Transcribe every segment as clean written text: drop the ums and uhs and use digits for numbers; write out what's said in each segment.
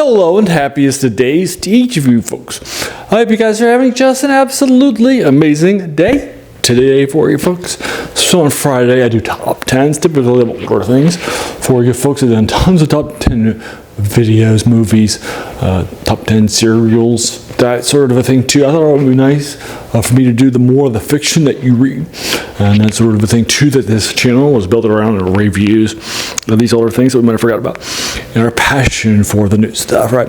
Hello and happiest of days to each of you folks. I hope you guys are having just an absolutely amazing day today for you folks. So on Friday I do top 10s, typically older things for you folks. I've done tons of top 10 videos, movies, top 10 serials, that sort of a thing too. I thought it would be nice for me to do the more of the fiction that you read, and that sort of a thing too, that this channel was built around and reviews of these older things that we might have forgot about, and our passion for the new stuff, right?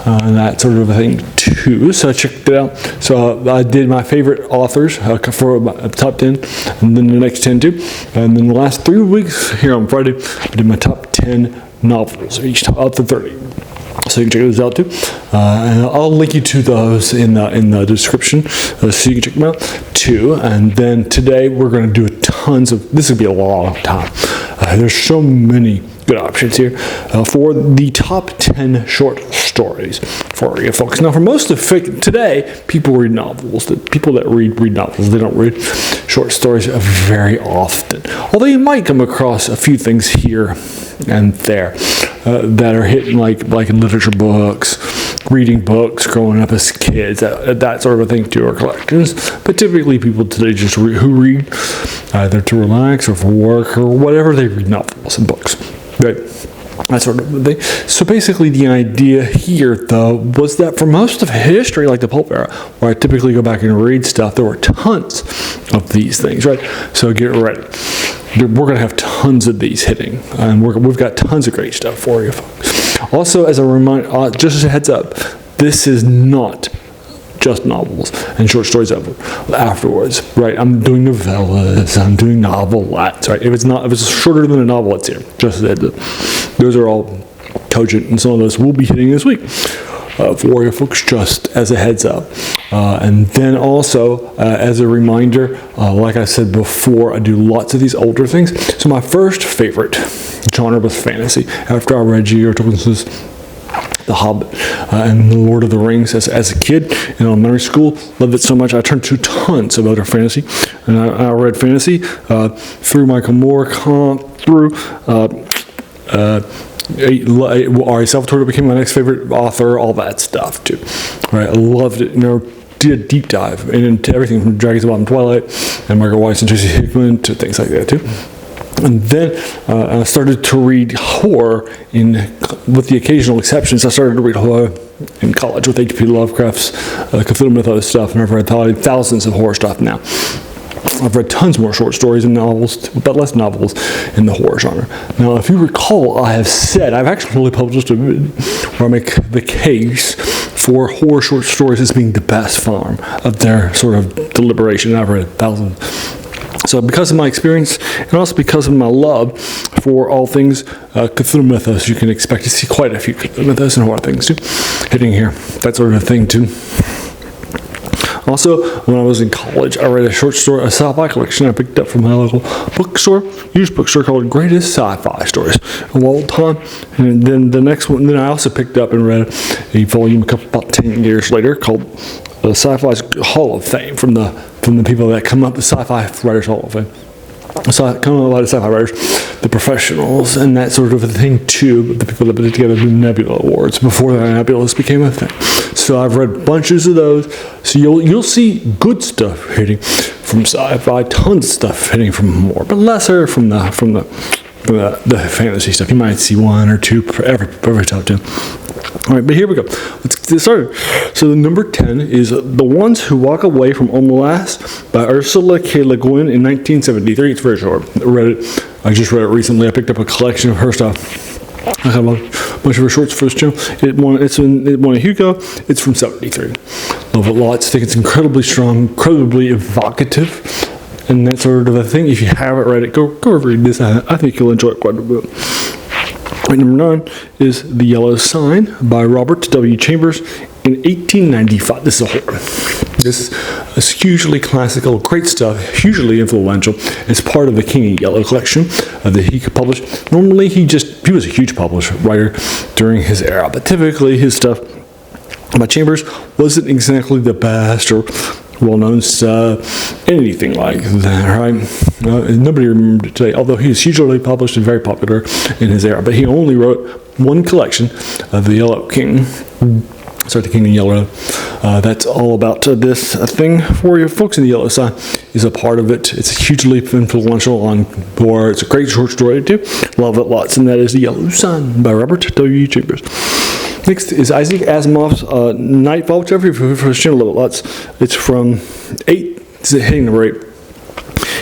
And that sort of a thing too. So I checked it out. So I did my favorite authors for my top 10, and then the next 10 too. And then the last 3 weeks here on Friday, I did my top 10 novels, each out of 30. So you can check those out too. And I'll link you to those in the description, so you can check them out too. And then today we're going to do tons of, this is going to be a long time. There's so many good options here for the top 10 short stories for you folks. Now, for most of today, people read novels. The people that read novels, they don't read short stories very often. Although you might come across a few things here and there that are hidden, like in literature books, reading books, growing up as kids, that sort of a thing too, or collections. But typically people today just who read either to relax or for work or whatever, they read novels and books, right? That sort of thing. So basically the idea here, though, was that for most of history, like the pulp era, where I typically go back and read stuff, there were tons of these things, right? So get ready. We're going to have tons of these hitting, and we've got tons of great stuff for you folks. Also, as a reminder, just as a heads up, this is not just novels and short stories afterwards, right? I'm doing novellas, I'm doing novelettes, right? If it's shorter than a novel, it's here. Just as a heads up. Those are all cogent, and some of those will be hitting this week for you folks, just as a heads up. And then also, as a reminder, like I said before, I do lots of these older things. So my first favorite genre was fantasy. After I read J.R.R. Tolkien's The Hobbit and The Lord of the Rings as a kid in elementary school, loved it so much I turned to tons of other fantasy, and I read fantasy through Michael Moorcock, through R.A. Salvatore became my next favorite author, all that stuff too, right? I loved it. Did a deep dive into everything from Dragons of Autumn, Twilight, and Margaret Weiss and Tracy Hickman to things like that too. And then I started to read horror, with the occasional exceptions. I started to read horror in college with H.P. Lovecraft's Cthulhu Mythos stuff, and I've read thousands of horror stuff now. I've read tons more short stories and novels, but less novels in the horror genre. Now, if you recall, I have said, I've actually published a video where I make the case for horror short stories as being the best form of their sort of deliberation. I've read thousands. So because of my experience, and also because of my love for all things Cthulhu Mythos, you can expect to see quite a few Cthulhu Mythos and horror things too, hitting here, that sort of thing too. Also, when I was in college, I read a short story, a sci-fi collection I picked up from my local bookstore, used bookstore, called Greatest Sci-Fi Stories of All Time. And then the next one, then I also picked up and read a volume about 10 years later called Sci-Fi's Hall of Fame, from the people that come up with Sci-Fi Writers Hall of Fame. So I come up with a lot of sci-fi writers, the professionals, and that sort of a thing too, but the people that put together the Nebula Awards before the Nebulas became a thing. So I've read bunches of those. So you'll see good stuff hitting from sci-fi, tons of stuff hitting from more, but lesser from the fantasy stuff. You might see one or two per every top 10. All right, but here we go. Let's get started. So the number 10 is The Ones Who Walk Away from Omelas by Ursula K. Le Guin in 1973. It's very short. I just read it recently. I picked up a collection of her stuff. I have a bunch of her shorts for this channel. It won a Hugo. It's from 73. Love it lots. I think it's incredibly strong, incredibly evocative, and that sort of a thing. If you haven't read it, go read this. I think you'll enjoy it quite a bit. Right, number 9 is The Yellow Sign by Robert W. Chambers in 1895. This is a horror. This is hugely classical, great stuff, hugely influential. It's part of the King of Yellow collection that he could publish. Normally, he was a huge writer during his era, but typically his stuff by Chambers wasn't exactly the best or well-known anything like that, right? Nobody remembered it today, although he is hugely published and very popular in his era. But he only wrote one collection of the Yellow King. Sorry, the King in Yellow. That's all about this thing for you folks. And the Yellow Sun is a part of it. It's hugely influential on war. It's a great short story too. Love it lots. And that is The Yellow Sun by Robert W. Chambers. Next is Isaac Asimov's Nightfall, which every for his channel, love it lots. It's from 8. It's hitting number 8.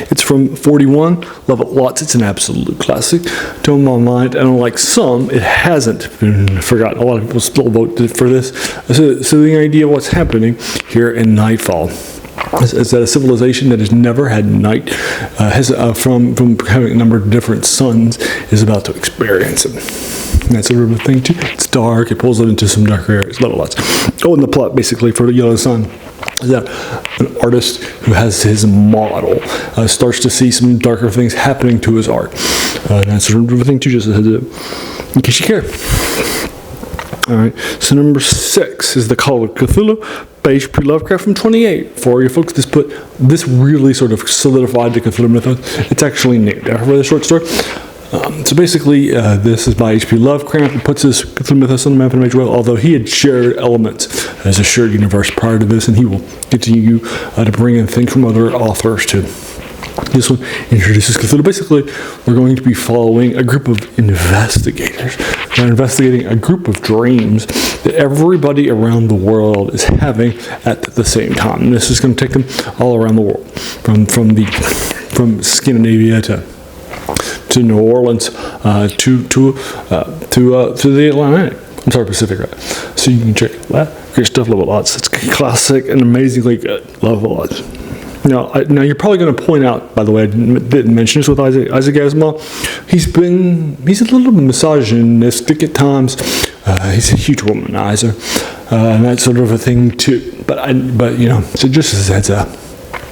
It's from 41. Love it lots. It's an absolute classic. To my mind, and unlike some, it hasn't been forgotten. A lot of people still vote for this. So the idea of what's happening here in Nightfall is that a civilization that has never had night, from having a number of different suns, is about to experience it. And that sort of a thing too. It's dark. It pulls it into some darker areas. Love it lots. Oh, and the plot basically for The Yellow Sun is that an artist who has his model starts to see some darker things happening to his art. And that sort of a thing too, just in case you care. All right, so number 6 is The Call of Cthulhu by H.P. Lovecraft from 28. For you folks, this really sort of solidified the Cthulhu mythos. It's actually named after the short story. So basically, this is by H.P. Lovecraft. It puts his Cthulhu mythos on the map in a major way, although he had shared elements as a shared universe prior to this, and he will continue to bring in things from other authors too. This one introduces Cthulhu. Basically, we're going to be following a group of investigators. They're investigating a group of dreams that everybody around the world is having at the same time. And this is going to take them all around the world, from Scandinavia to New Orleans to the Atlantic. I'm sorry, Pacific, right? So you can check that. Great stuff. Love it lots. It's classic and amazingly good. Love it lots. Now you're probably going to point out, by the way, I didn't mention this with Isaac Asimov. He's a little misogynistic at times. He's a huge womanizer, and that sort of a thing too. But so just as a heads up,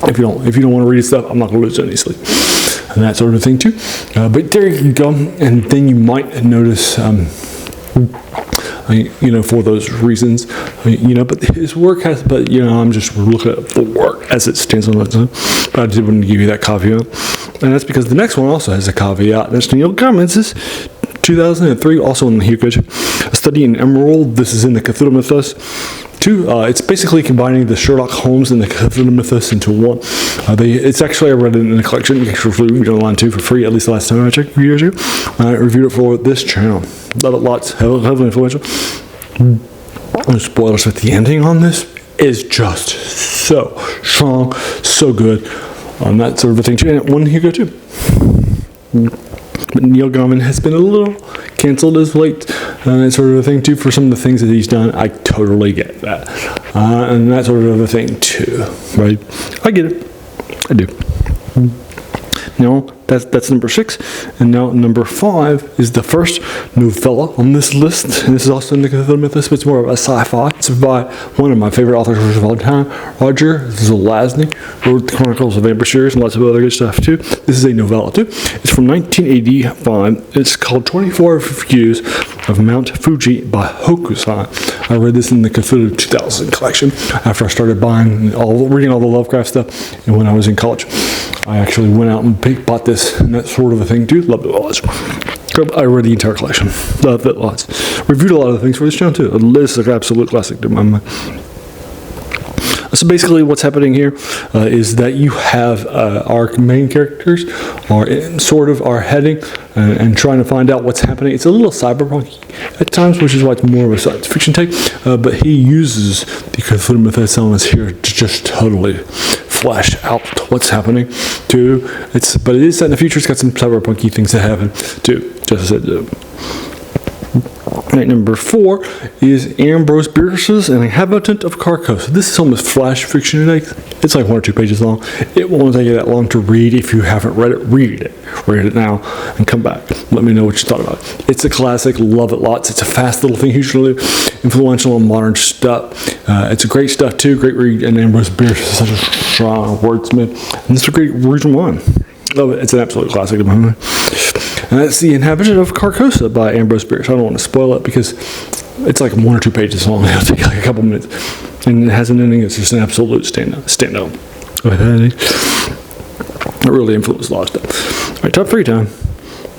if you don't want to read his stuff, I'm not going to lose any sleep, and that sort of thing too. But there you go, and then you might notice. For those reasons, but his work has, I'm just looking at the work as it stands on its own. But I did want to give you that caveat. And that's because the next one also has a caveat. That's Neil Gaiman's 2003, also in the Hugo, A Study in Emerald. This is in the Cthulhu mythos. It's basically combining the Sherlock Holmes and the Cthulhu mythos into one. It's actually, I read it in the collection. You can actually read it online too for free, at least the last time I checked years ago. I reviewed it for this channel. Love it lots, heavily influential. No spoilers, but the ending on this is just so strong, so good. On that sort of a thing too. And one Hugo too. But Neil Gaiman has been a little canceled as late, and that sort of a thing too for some of the things that he's done. I totally get that, and that sort of a thing too, right? I get it, I do. Now that's number 6, and now number 5 is the first novella on this list, and this is also in the Cthulhu mythos, but it's more of a sci-fi. It's by one of my favorite authors of all time, Roger Zelazny, wrote the Chronicles of Amber series and lots of other good stuff too. This is a novella too. It's from 1985. It's called 24 Views of Mount Fuji by Hokusai. I read this in the Cthulhu 2000 collection after I started reading all the Lovecraft stuff, and when I was in college. I actually went out and bought this and that sort of a thing too. Loved it lots. I read the entire collection. Loved it lots. Reviewed a lot of the things for this channel too. This is an absolute classic to my mind. So basically what's happening here is that you have our main characters are heading and trying to find out what's happening. It's a little cyberpunk at times, which is why it's more of a science fiction take, but he uses the Cthulhu mythos elements here to just totally flesh out what's happening too. But it is set in the future. It's got some cyberpunky things that happen too. Just as I said. Right, number 4 is Ambrose Bierce's An Inhabitant of Carcosa. This is almost flash fiction. It's like 1 or 2 pages long. It won't take you that long to read. If you haven't read it, read it. Read it now and come back. Let me know what you thought about it. It's a classic. Love it lots. It's a fast little thing, hugely influential on modern stuff. It's a great stuff too. Great read. And Ambrose Bierce is such a strong wordsmith. And it's a great reason why. Love it. It's an absolute classic in my mind. And that's The Inhabitant of Carcosa by Ambrose Bierce. I don't want to spoil it because it's like 1 or 2 pages long. It'll take like a couple minutes. and it has an ending that's just an absolute standout. It really influenced a lot of stuff. All right, top 3 time.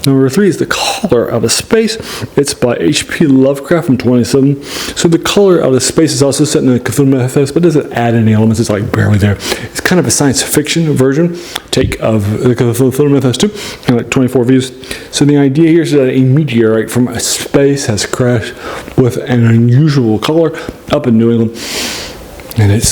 Number 3 is The Color Out of Space. It's by H.P. Lovecraft from 27. So The Color Out of Space is also set in the Cthulhu mythos, but doesn't add any elements. It's like barely there. It's kind of a science fiction version take of the Cthulhu mythos too, and like 24 views. So the idea here is that a meteorite from space has crashed with an unusual color up in New England. And it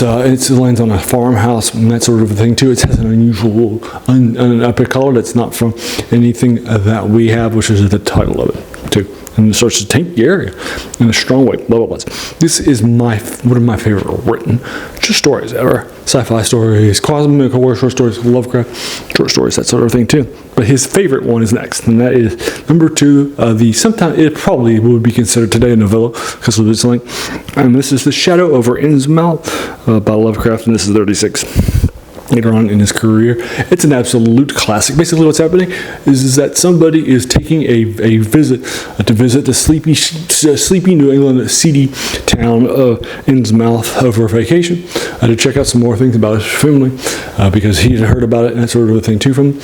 lands on a farmhouse and that sort of thing too. It has an unusual, an epic color that's not from anything that we have, which is the title of it too. And it starts to tank the area in a strong way. Love it. This is one of my favorite written just stories ever. Sci-fi stories, cosmic horror short stories, Lovecraft short stories, that sort of thing too. But his favorite one is next, and that is number 2. Sometimes it probably would be considered today a novella because of this length. And this is The Shadow over Innsmouth by Lovecraft, and this is 36. Later on in his career, it's an absolute classic. Basically, what's happening is that somebody is taking a visit to visit the sleepy New England seedy town of Innsmouth over vacation to check out some more things about his family because he had heard about it and that sort of thing too from them.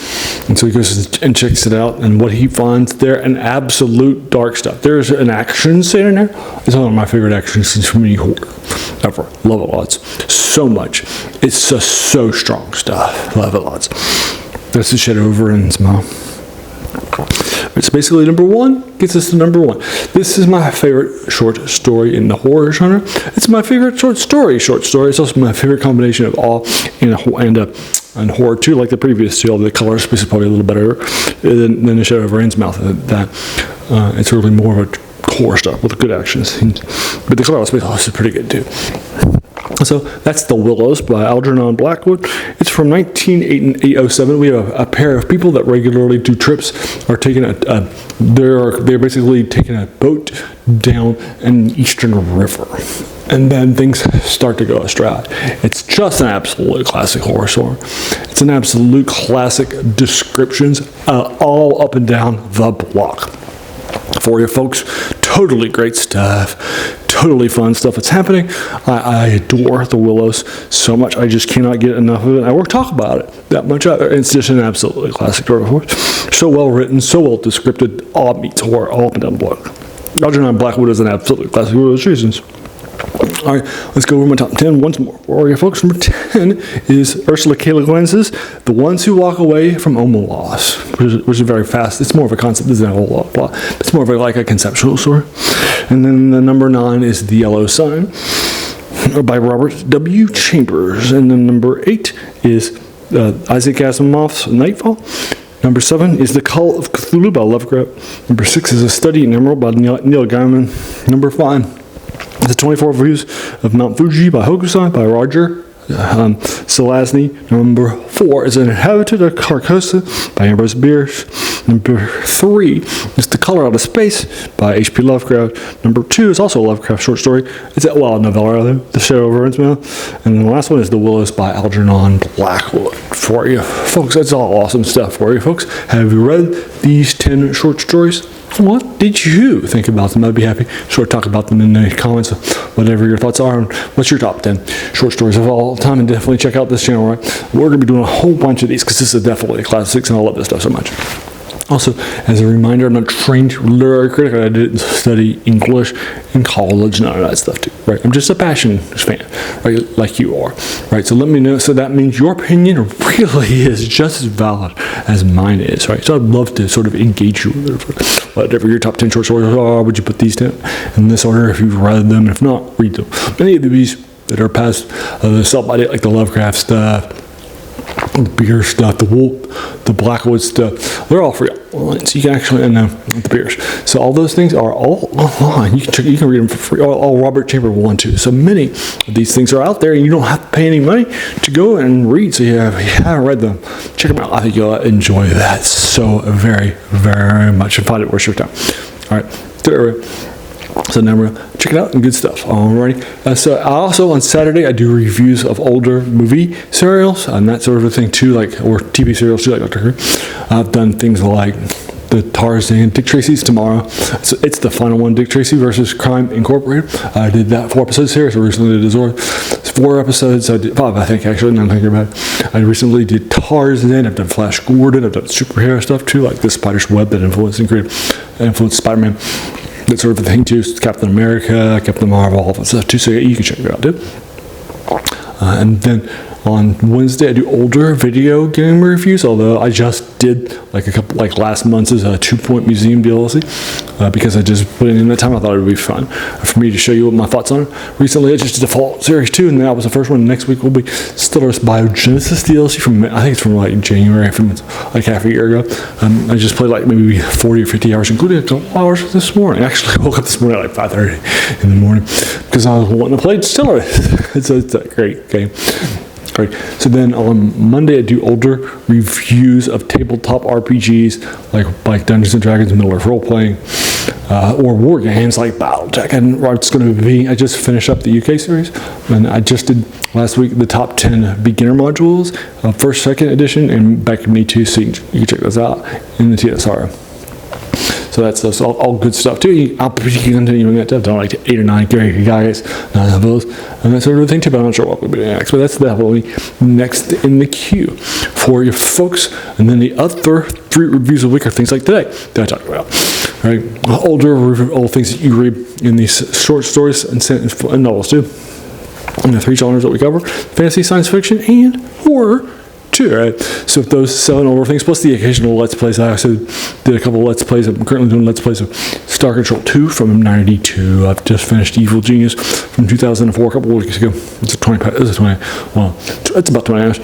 And so he goes and checks it out, and what he finds there, an absolute dark stuff. There's an action scene in there. It's one of my favorite action scenes from any horror ever. Love it lots. So much. It's just so strong stuff. Love it lots. That's The Shadow over Innsmouth. It's basically number 1 gets us to number 1. This is my favorite short story in the horror genre. It's my favorite short story. It's also my favorite combination of awe and horror too, like the previous two. The color space is probably a little better than The Shadow over Innsmouth. It's really more of a horror stuff with good action scenes. But the color space is pretty good too. So that's The Willows by Algernon Blackwood. It's from 1907. We have a pair of people that regularly do trips. They're basically taking a boat down an eastern river, and then things start to go astray. It's just an absolute classic horror story. It's an absolute classic descriptions all up and down the block for you folks. Totally great stuff. Totally fun stuff that's happening. I adore The Willows so much. I just cannot get enough of it. I won't talk about it that much. It's just an absolutely classic horror. So well written, so well descripted. All meets horror, all up and down the block. Algernon Blackwood is an absolutely classic for those reasons. All right, let's go over my top 10 once more. For you folks, number 10 is Ursula K. Le Guin's The Ones Who Walk Away from Omelas, which is very fast. It's more of a concept. It doesn't have a whole lot of plot. It's more of a conceptual story. And then the number 9 is The Yellow Sign by Robert W. Chambers. And then number 8 is Isaac Asimov's Nightfall. Number 7 is The Call of Cthulhu by Lovecraft. Number 6 is A Study in Emerald by Neil Gaiman. Number 5 The 24 Views of Mount Fuji by Hokusai by Roger Zelazny. Number 4 is An Inhabitant of Carcosa by Ambrose Bierce. Number 3 is The Color Out of Space by H.P. Lovecraft. Number 2 is also a Lovecraft short story. It's a novella rather, The Shadow over Innsmouth. And then the last one is The Willows by Algernon Blackwood. For you folks, that's all awesome stuff for you folks. Have you read these 10 short stories? What did you think about them? I'd be happy to talk about them in the comments, whatever your thoughts are. And what's your top 10 short stories of all time? And definitely check out this channel, right? We're going to be doing a whole bunch of these because this is definitely classics, and I love this stuff so much. Also, as a reminder, I'm not a trained literary critic. I didn't study English in college, none of that stuff too, right? I'm just a passion fan, right? Like you are, right? So let me know. So that means your opinion really is just as valid as mine is, right? So I'd love to sort of engage you with whatever your top 10 short stories are. Would you put these 10 in this order if you've read them? If not, read them. Any of these that are past the sell-by date, like the Lovecraft stuff, the beer stuff, the Blackwood stuff, they're all free online, so you can actually the beers. So all those things are all online. You can read them for free. All Robert Chambers one too. So many of these things are out there, and you don't have to pay any money to go and read. So if you haven't read them, check them out. I think you'll enjoy that so very, very much and find it worth your time. All right, so now check it out and good stuff. Alrighty. So I also on Saturday I do reviews of older movie serials and that sort of thing too, or TV serials too, like Dr. Who. I've done things like the Tarzan, Dick Tracy's tomorrow. So it's the final one, Dick Tracy versus Crime Incorporated. I did that 4 episode series. I recently did Azor. It's 4 episodes. I did 5, I think, actually, now I'm thinking about it. I recently did Tarzan, I've done Flash Gordon, I've done superhero stuff too, like the Spider's Web that influenced Spider-Man. That sort of thing too. Captain America, Captain Marvel, all that stuff too. So yeah, you can check it out too. And then on Wednesday, I do older video game reviews, although I just did like a couple, like last month's 2 Point Museum DLC, because I just put it in that time. I thought it would be fun for me to show you what my thoughts on it. Recently, I just did the Fallout Series 2, and that was the first one. Next week will be Stellaris Biogenesis DLC from, I think it's from like January, from like half a year ago. I just played like maybe 40 or 50 hours, including a couple hours this morning. Actually, I woke up this morning at like 5:30 in the morning because I was wanting to play Stellaris. It's a great game. Right. So then on Monday, I do older reviews of tabletop RPGs like Dungeons and Dragons, Middle Earth role playing, or war games like BattleTech. And it's going to be, I just finished up the UK series, and I just did last week the top 10 beginner modules, first, second edition, and Back in Me Too. So you can check those out in the TSR. So that's all good stuff too. I'll be continuing that. I've done like 8 or 9 guys, 9 of those, and that sort of thing too. But I'm not sure what we'll be doing next. But that's definitely next in the queue for you folks. And then the other 3 reviews a week are things like today that I talked about. Right, old things that you read in these short stories and novels too. And the 3 genres that we cover: fantasy, science fiction, and horror. Too, right? So if those 7 older things, plus the occasional Let's Plays, I also did a couple of Let's Plays. I'm currently doing Let's Plays of Star Control 2 from '92. I've just finished Evil Genius from 2004 a couple of weeks ago. It's about 20 hours.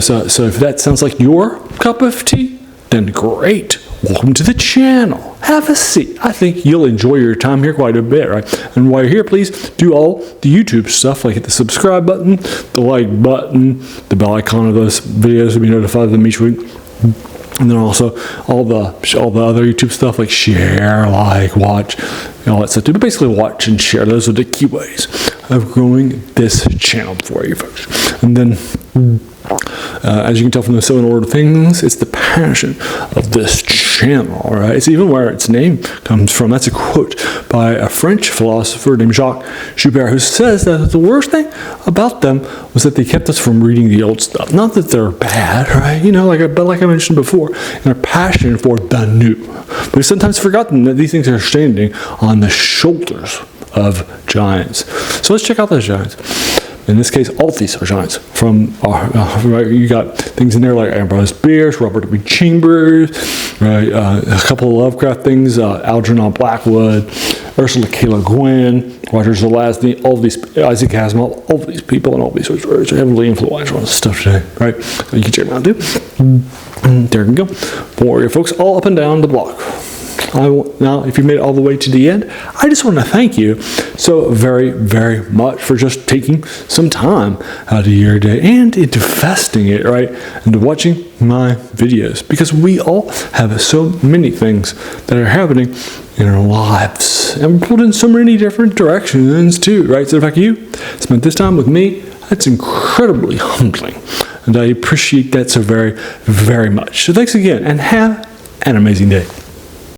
So if that sounds like your cup of tea, then great. Welcome to the channel. Have a seat. I think you'll enjoy your time here quite a bit, right? And while you're here, please do all the YouTube stuff, like hit the subscribe button, the like button, the bell icon of those videos to be notified of them each week. And then also all the other YouTube stuff like share, like, watch, all that stuff too. But basically watch and share. Those are the key ways of growing this channel for you folks. And then as you can tell from the 7 order things, it's the passion of this channel, all right? It's even where its name comes from. That's a quote by a French philosopher named Jacques Joubert, who says that the worst thing about them was that they kept us from reading the old stuff. Not that they're bad, right? You know, but like I mentioned before, and our passion for the new. But we've sometimes forgotten that these things are standing on the shoulders of giants. So let's check out those giants. In this case, all these are giants. From right, you got things in there like Ambrose Bierce, Robert W. Chambers, right? A couple of Lovecraft things, Algernon Blackwood, Ursula K. Le Guin, Roger Zelazny, all of these, Isaac Asimov, all of these people and all these sorts of stories are heavily influential on this stuff today, right? So you can check them out too. And there you go. For you folks all up and down the block. Now, if you made it all the way to the end, I just want to thank you so very, very much for just taking some time out of your day and investing it, right, into watching my videos, because we all have so many things that are happening in our lives, and we're pulled in so many different directions too, right? So the fact you spent this time with me, that's incredibly humbling, and I appreciate that so very, very much. So thanks again, and have an amazing day.